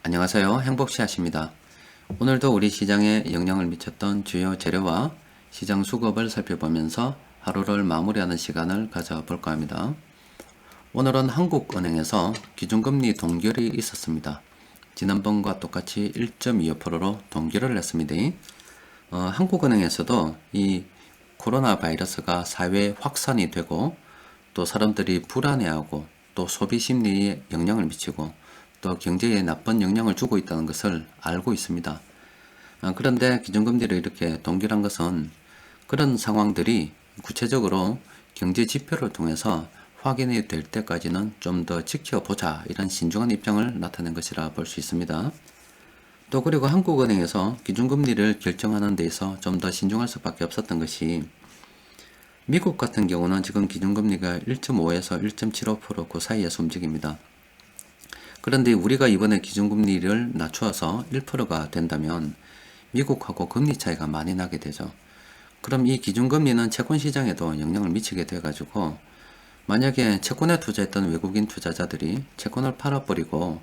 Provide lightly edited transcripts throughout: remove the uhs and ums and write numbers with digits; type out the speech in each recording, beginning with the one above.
안녕하세요. 행복씨앗입니다. 오늘도 우리 시장에 영향을 미쳤던 주요 재료와 시장 수급을 살펴보면서 하루를 마무리하는 시간을 가져볼까 합니다. 오늘은 한국은행에서 기준금리 동결이 있었습니다. 지난번과 똑같이 1.25%로 동결을 했습니다. 한국은행에서도 이 코로나 바이러스가 사회에 확산이 되고 또 사람들이 불안해하고 또 소비 심리에 영향을 미치고 또 경제에 나쁜 영향을 주고 있다는 것을 알고 있습니다. 그런데 기준금리를 이렇게 동결한 것은 그런 상황들이 구체적으로 경제 지표를 통해서 확인이 될 때까지는 좀 더 지켜보자, 이런 신중한 입장을 나타낸 것이라 볼 수 있습니다. 또 그리고 한국은행에서 기준금리를 결정하는 데 있어 좀 더 신중할 수밖에 없었던 것이, 미국 같은 경우는 지금 기준금리가 1.5에서 1.75% 그 사이에서 움직입니다. 그런데 우리가 이번에 기준금리를 낮추어서 1%가 된다면 미국하고 금리 차이가 많이 나게 되죠. 그럼 이 기준금리는 채권시장에도 영향을 미치게 돼가지고, 만약에 채권에 투자했던 외국인 투자자들이 채권을 팔아버리고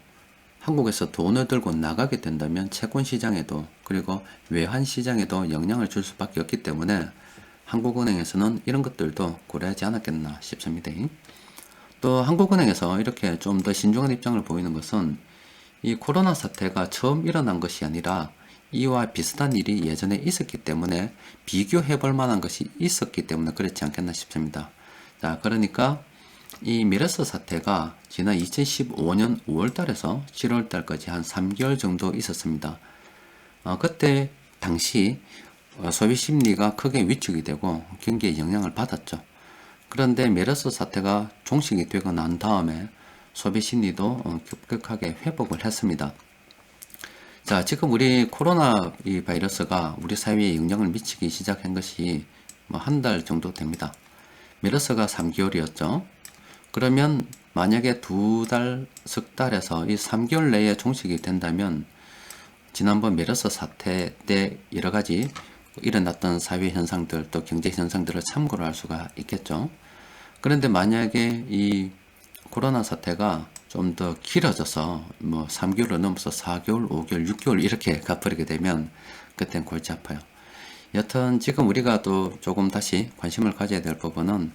한국에서 돈을 들고 나가게 된다면 채권시장에도 그리고 외환시장에도 영향을 줄 수밖에 없기 때문에 한국은행에서는 이런 것들도 고려하지 않았겠나 싶습니다. 또 한국은행에서 이렇게 좀 더 신중한 입장을 보이는 것은, 이 코로나 사태가 처음 일어난 것이 아니라 이와 비슷한 일이 예전에 있었기 때문에 비교해 볼 만한 것이 있었기 때문에 그렇지 않겠나 싶습니다. 자, 그러니까 이 메르스 사태가 지난 2015년 5월달에서 7월달까지 한 3개월 정도 있었습니다. 그때 당시 소비 심리가 크게 위축이 되고 경기에 영향을 받았죠. 그런데 메르스 사태가 종식이 되고 난 다음에 소비 심리도 급격하게 회복을 했습니다. 자, 지금 우리 코로나 이 바이러스가 우리 사회에 영향을 미치기 시작한 것이 한 달 정도 됩니다. 메르스가 3개월이었죠. 그러면 만약에 2달, 석 달에서 이 3개월 내에 종식이 된다면 지난번 메르스 사태 때 여러 가지 일어났던 사회 현상들 또 경제 현상들을 참고를 할 수가 있겠죠. 그런데 만약에 이 코로나 사태가 좀 더 길어져서 3개월을 넘어서 4개월, 5개월, 6개월 이렇게 가버리게 되면 그땐 골치 아파요. 여튼 지금 우리가 또 조금 다시 관심을 가져야 될 부분은,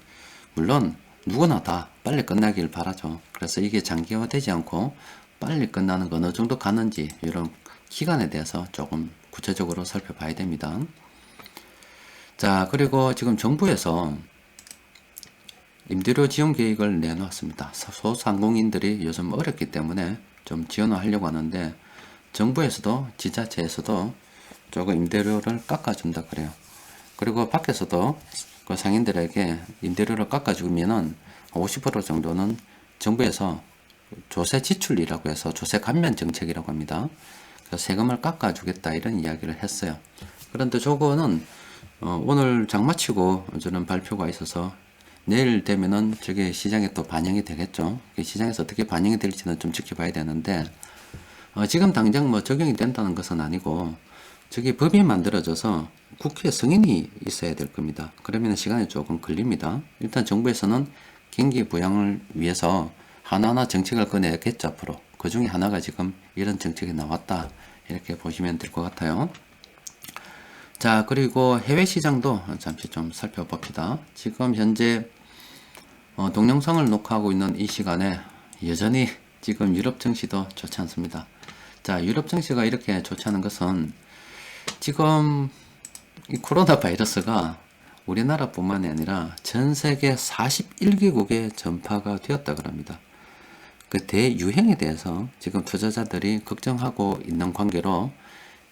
물론 누구나 다 빨리 끝나길 바라죠. 그래서 이게 장기화되지 않고 빨리 끝나는 거 어느 정도 가는지 이런 기간에 대해서 조금 구체적으로 살펴봐야 됩니다. 자, 그리고 지금 정부에서 임대료 지원 계획을 내놓았습니다. 소상공인들이 요즘 어렵기 때문에 좀 지원을 하려고 하는데, 정부에서도 지자체에서도 조금 임대료를 깎아준다 그래요. 그리고 밖에서도 그 상인들에게 임대료를 깎아주면은 50% 정도는 정부에서 조세 지출이라고 해서 조세 감면 정책이라고 합니다. 그래서 세금을 깎아주겠다 이런 이야기를 했어요. 그런데 저거는 오늘 장마치고 저는 발표가 있어서 내일 되면은 저게 시장에 또 반영이 되겠죠. 시장에서 어떻게 반영이 될지는 좀 지켜봐야 되는데, 지금 당장 적용이 된다는 것은 아니고 저게 법이 만들어져서 국회 승인이 있어야 될 겁니다. 그러면 시간이 조금 걸립니다. 일단 정부에서는 경기 부양을 위해서 하나하나 정책을 꺼내겠죠, 앞으로. 그 중에 하나가 지금 이런 정책이 나왔다, 이렇게 보시면 될 것 같아요. 자, 그리고 해외 시장도 잠시 좀 살펴봅시다. 지금 현재 동영상을 녹화하고 있는 이 시간에 여전히 지금 유럽 증시도 좋지 않습니다. 자, 유럽 증시가 이렇게 좋지 않은 것은 지금 이 코로나 바이러스가 우리나라뿐만이 아니라 전 세계 41개국에 전파가 되었다고 합니다. 그 대유행에 대해서 지금 투자자들이 걱정하고 있는 관계로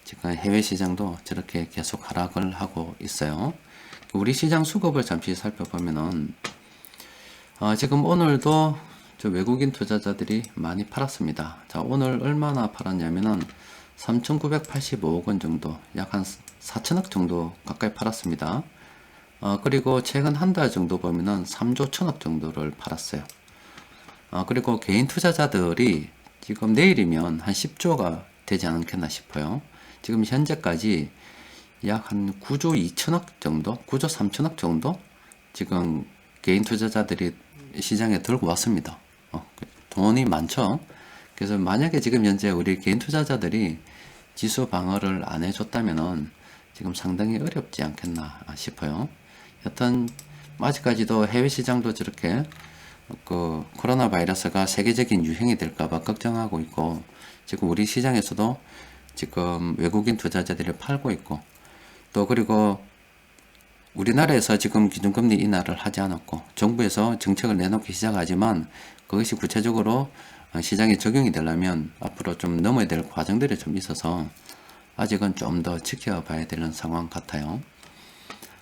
지금 해외 시장도 저렇게 계속 하락을 하고 있어요. 우리 시장 수급을 잠시 살펴보면은 지금 오늘도 저 외국인 투자자들이 많이 팔았습니다. 자, 오늘 얼마나 팔았냐면은 3,985억 원 정도, 약 한 4천억 정도 가까이 팔았습니다. 그리고 최근 한 달 정도 보면은 3조 1천억 정도를 팔았어요. 그리고 개인 투자자들이 지금 내일이면 한 10조가 되지 않겠나 싶어요. 지금 현재까지 약 한 9조 2천억 정도, 9조 3천억 정도 지금 개인 투자자들이 시장에 들고 왔습니다. 돈이 많죠. 그래서 만약에 지금 현재 우리 개인 투자자들이 지수 방어를 안 해줬다면은 지금 상당히 어렵지 않겠나 싶어요. 여튼 아직까지도 해외 시장도 저렇게 그 코로나 바이러스가 세계적인 유행이 될까봐 걱정하고 있고, 지금 우리 시장에서도 지금 외국인 투자자들이 팔고 있고, 또 그리고 우리나라에서 지금 기준금리 인하를 하지 않았고 정부에서 정책을 내놓기 시작하지만 그것이 구체적으로 시장에 적용이 되려면 앞으로 좀 넘어야 될 과정들이 좀 있어서 아직은 좀 더 지켜봐야 되는 상황 같아요.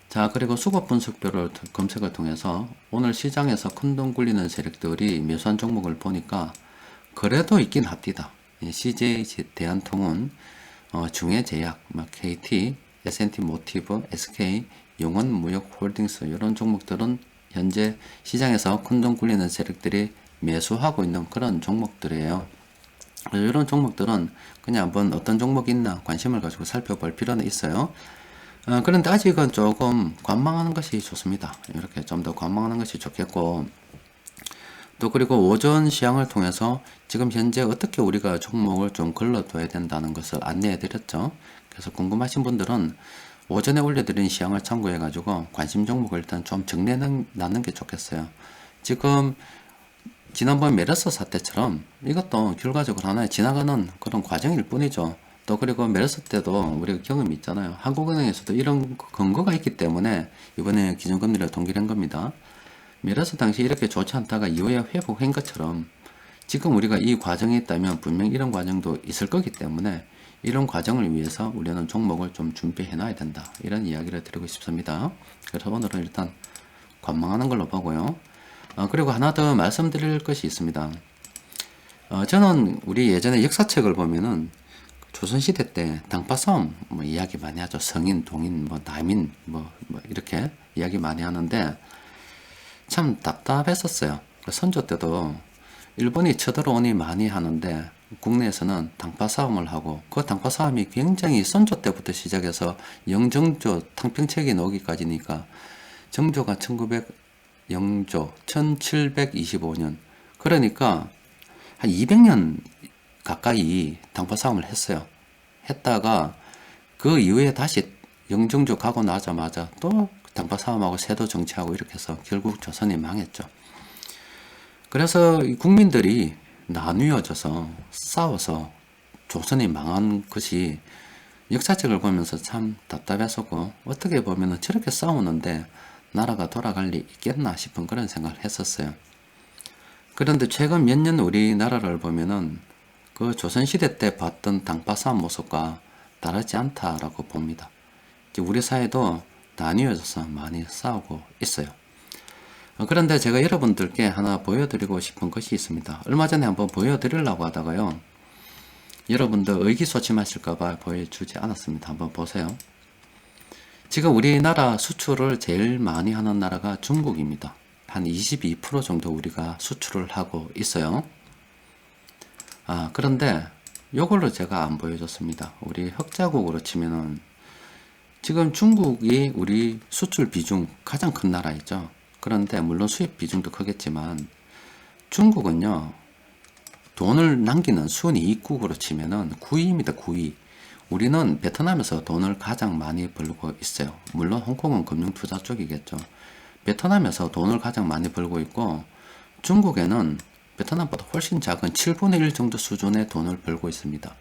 자, 그리고 수급 분석표를 검색을 통해서 오늘 시장에서 큰돈 굴리는 세력들이 매수한 종목을 보니까 그래도 있긴 합디다. CJ 대한통운, 중해제약, KT, S&T 모티브, SK, 용원무역홀딩스 이런 종목들은 현재 시장에서 큰돈 굴리는 세력들이 매수하고 있는 그런 종목들이에요. 이런 종목들은 그냥 한번 어떤 종목이 있나 관심을 가지고 살펴볼 필요는 있어요. 그런데 아직은 조금 관망하는 것이 좋습니다. 이렇게 좀 더 관망하는 것이 좋겠고, 또 그리고 오전 시황을 통해서 지금 현재 어떻게 우리가 종목을 좀 걸러둬야 된다는 것을 안내해 드렸죠. 그래서 궁금하신 분들은 오전에 올려드린 시황을 참고해 가지고 관심 종목을 일단 좀 정리해놓는 게 좋겠어요. 지금 지난번 메르스 사태처럼 이것도 결과적으로 하나의 지나가는 그런 과정일 뿐이죠. 또 그리고 메르스 때도 우리가 경험이 있잖아요. 한국은행에서도 이런 근거가 있기 때문에 이번에 기준금리를 동결한 겁니다. 메르스 당시 이렇게 좋지 않다가 이후에 회복한 것처럼 지금 우리가 이 과정에 있다면 분명 이런 과정도 있을 거기 때문에 이런 과정을 위해서 우리는 종목을 좀 준비해 놔야 된다, 이런 이야기를 드리고 싶습니다. 그래서 오늘은 일단 관망하는 걸로 보고요. 그리고 하나 더 말씀드릴 것이 있습니다. 저는 우리 예전에 역사책을 보면은 조선시대 때 당파 싸움 이야기 많이 하죠. 성인, 동인, 남인 이렇게 이야기 많이 하는데 참 답답했었어요. 선조 때도 일본이 쳐들어오니 많이 하는데 국내에서는 당파 싸움을 하고 그 당파 싸움이 굉장히 선조 때부터 시작해서 영정조 탕평책이 나오기까지니까 정조가 영조 1725년, 그러니까 한 200년 가까이 당파 싸움을 했어요. 했다가 그 이후에 다시 영정조 가고 나자마자 또 당파 싸움하고 세도 정치하고 이렇게 해서 결국 조선이 망했죠. 그래서 국민들이 나뉘어져서 싸워서 조선이 망한 것이 역사책을 보면서 참 답답했었고, 어떻게 보면 저렇게 싸우는데 나라가 돌아갈 리 있겠나 싶은 그런 생각을 했었어요. 그런데 최근 몇 년 우리나라를 보면은 그 조선시대 때 봤던 당파 싸움 모습과 다르지 않다라고 봅니다. 우리 사회도 나뉘어져서 많이 싸우고 있어요. 그런데 제가 여러분들께 하나 보여드리고 싶은 것이 있습니다. 얼마 전에 한번 보여드리려고 하다가요, 여러분들 의기소침하실까봐 보여주지 않았습니다. 한번 보세요. 지금 우리나라 수출을 제일 많이 하는 나라가 중국입니다. 한 22% 정도 우리가 수출을 하고 있어요. 그런데 요걸로 제가 안 보여줬습니다. 우리 흑자국으로 치면은 지금 중국이 우리 수출 비중 가장 큰 나라이죠. 그런데 물론 수입 비중도 크겠지만 중국은요, 돈을 남기는 순이익국으로 치면은 9위입니다. 9위. 우리는 베트남에서 돈을 가장 많이 벌고 있어요. 물론 홍콩은 금융투자 쪽이겠죠. 베트남에서 돈을 가장 많이 벌고 있고, 중국에는 베트남보다 훨씬 작은 7분의 1 정도 수준의 돈을 벌고 있습니다.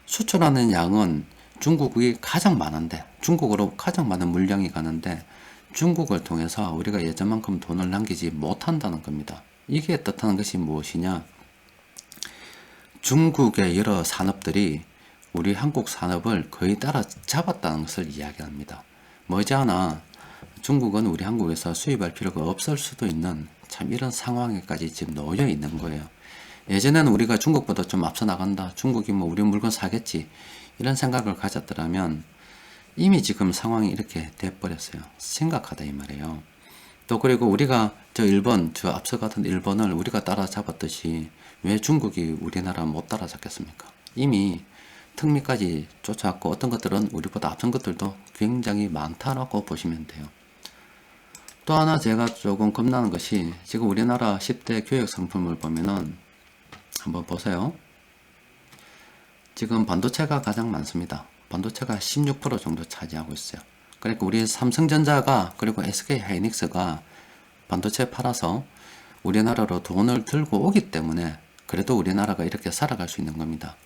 수출하는 양은 중국이 가장 많은데, 중국으로 가장 많은 물량이 가는데 중국을 통해서 우리가 예전만큼 돈을 남기지 못한다는 겁니다. 이게 뜻하는 것이 무엇이냐? 중국의 여러 산업들이 우리 한국 산업을 거의 따라잡았다는 것을 이야기합니다. 머지않아 중국은 우리 한국에서 수입할 필요가 없을 수도 있는 참 이런 상황에까지 지금 놓여 있는 거예요. 예전에는 우리가 중국보다 좀 앞서 나간다, 중국이 우리 물건 사겠지, 이런 생각을 가졌더라면 이미 지금 상황이 이렇게 돼버렸어요. 심각하다 이 말이에요. 또 그리고 우리가 저 앞서가던 일본을 우리가 따라잡았듯이 왜 중국이 우리나라 못 따라잡겠습니까? 이미 특미까지 쫓아왔고 어떤 것들은 우리보다 앞선 것들도 굉장히 많다라고 보시면 돼요. 또 하나 제가 조금 겁나는 것이 지금 우리나라 10대 교육 상품을 보면은 한번 보세요. 지금 반도체가 가장 많습니다. 반도체가 16% 정도 차지하고 있어요. 그러니까 우리 삼성전자가 그리고 SK하이닉스가 반도체 팔아서 우리나라로 돈을 들고 오기 때문에 그래도 우리나라가 이렇게 살아갈 수 있는 겁니다.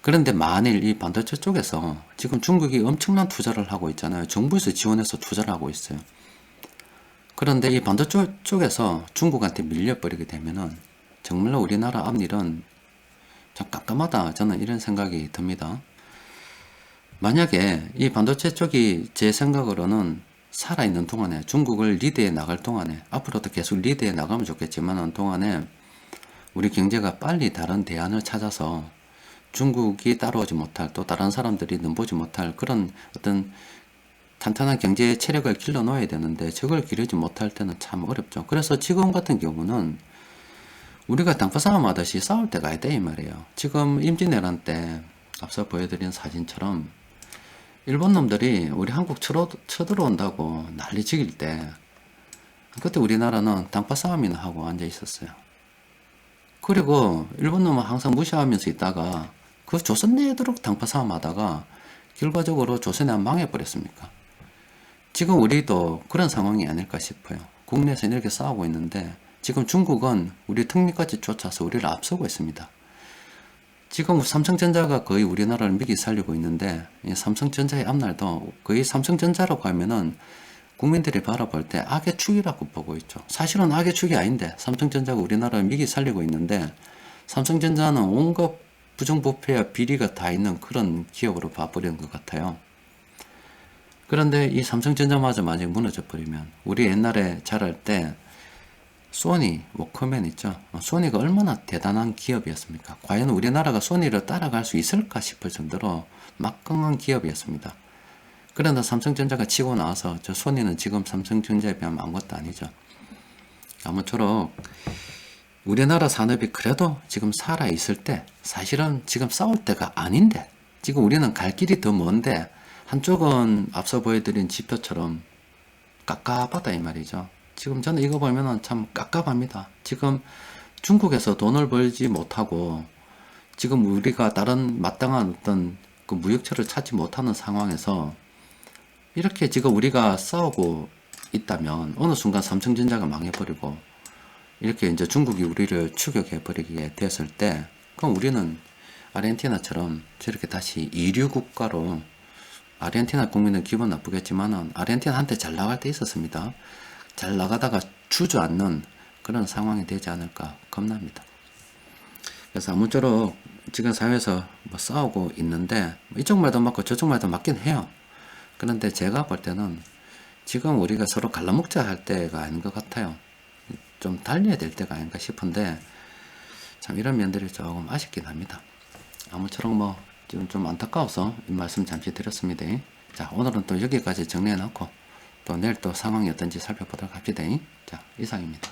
그런데 만일 이 반도체 쪽에서 지금 중국이 엄청난 투자를 하고 있잖아요. 정부에서 지원해서 투자를 하고 있어요. 그런데 이 반도체 쪽에서 중국한테 밀려버리게 되면은 정말로 우리나라 앞일은 참 깜깜하다, 저는 이런 생각이 듭니다. 만약에 이 반도체 쪽이 제 생각으로는 살아있는 동안에, 중국을 리드해 나갈 동안에, 앞으로도 계속 리드해 나가면 좋겠지만 동안에 우리 경제가 빨리 다른 대안을 찾아서 중국이 따라오지 못할, 또 다른 사람들이 넘보지 못할 그런 어떤 탄탄한 경제 체력을 길러 놓아야 되는데 저걸 기르지 못할 때는 참 어렵죠. 그래서 지금 같은 경우는 우리가 당파 싸움 하듯이 싸울 때가 아니다 이 말이에요. 지금 임진왜란 때 앞서 보여드린 사진처럼 일본 놈들이 우리 한국 쳐들어온다고 난리 지길 때 그때 우리나라는 당파 싸움이나 하고 앉아 있었어요. 그리고 일본 놈은 항상 무시하면서 있다가 그 조선 내도록 당파 싸움 하다가 결과적으로 조선이 안 망해버렸습니까? 지금 우리도 그런 상황이 아닐까 싶어요. 국내에서 이렇게 싸우고 있는데 지금 중국은 우리 턱밑까지 쫓아서 우리를 앞서고 있습니다. 지금 삼성전자가 거의 우리나라를 미기 살리고 있는데 이 삼성전자의 앞날도 거의 삼성전자라고 하면은 국민들이 바라볼 때 악의 축이라고 보고 있죠. 사실은 악의 축이 아닌데 삼성전자가 우리나라를 미기 살리고 있는데 삼성전자는 온갖 부정부패와 비리가 다 있는 그런 기업으로 봐버리는 것 같아요. 그런데 이 삼성전자마저 만약에 무너져 버리면 우리 옛날에 자랄 때 소니, 워크맨 있죠. 소니가 얼마나 대단한 기업이었습니까? 과연 우리나라가 소니를 따라갈 수 있을까 싶을 정도로 막강한 기업이었습니다. 그러나 삼성전자가 치고 나와서 저 소니는 지금 삼성전자에 비하면 아무것도 아니죠. 아무쪼록 우리나라 산업이 그래도 지금 살아있을 때 사실은 지금 싸울 때가 아닌데 지금 우리는 갈 길이 더 먼데 한쪽은 앞서 보여드린 지표처럼 깝깝하다 이 말이죠. 지금 저는 이거 보면은 참 깝깝합니다. 지금 중국에서 돈을 벌지 못하고 지금 우리가 다른 마땅한 어떤 그 무역처를 찾지 못하는 상황에서 이렇게 지금 우리가 싸우고 있다면 어느 순간 삼성전자가 망해버리고 이렇게 이제 중국이 우리를 추격해버리게 됐을 때 그럼 우리는 아르헨티나처럼 저렇게 다시 이류 국가로, 아르헨티나 국민은 기분 나쁘겠지만은 아르헨티나 한때 잘 나갈 때 있었습니다. 잘 나가다가 주저앉는 그런 상황이 되지 않을까 겁납니다. 그래서 아무쪼록 지금 사회에서 뭐 싸우고 있는데 이쪽 말도 맞고 저쪽 말도 맞긴 해요. 그런데 제가 볼 때는 지금 우리가 서로 갈라먹자 할 때가 아닌 것 같아요. 좀 달려야 될 때가 아닌가 싶은데 참 이런 면들이 조금 아쉽긴 합니다. 아무쪼록 뭐 지금 좀 안타까워서 이 말씀 잠시 드렸습니다. 자, 오늘은 또 여기까지 정리해 놓고 또 내일 또 상황이 어떤지 살펴보도록 합시다. 자, 이상입니다.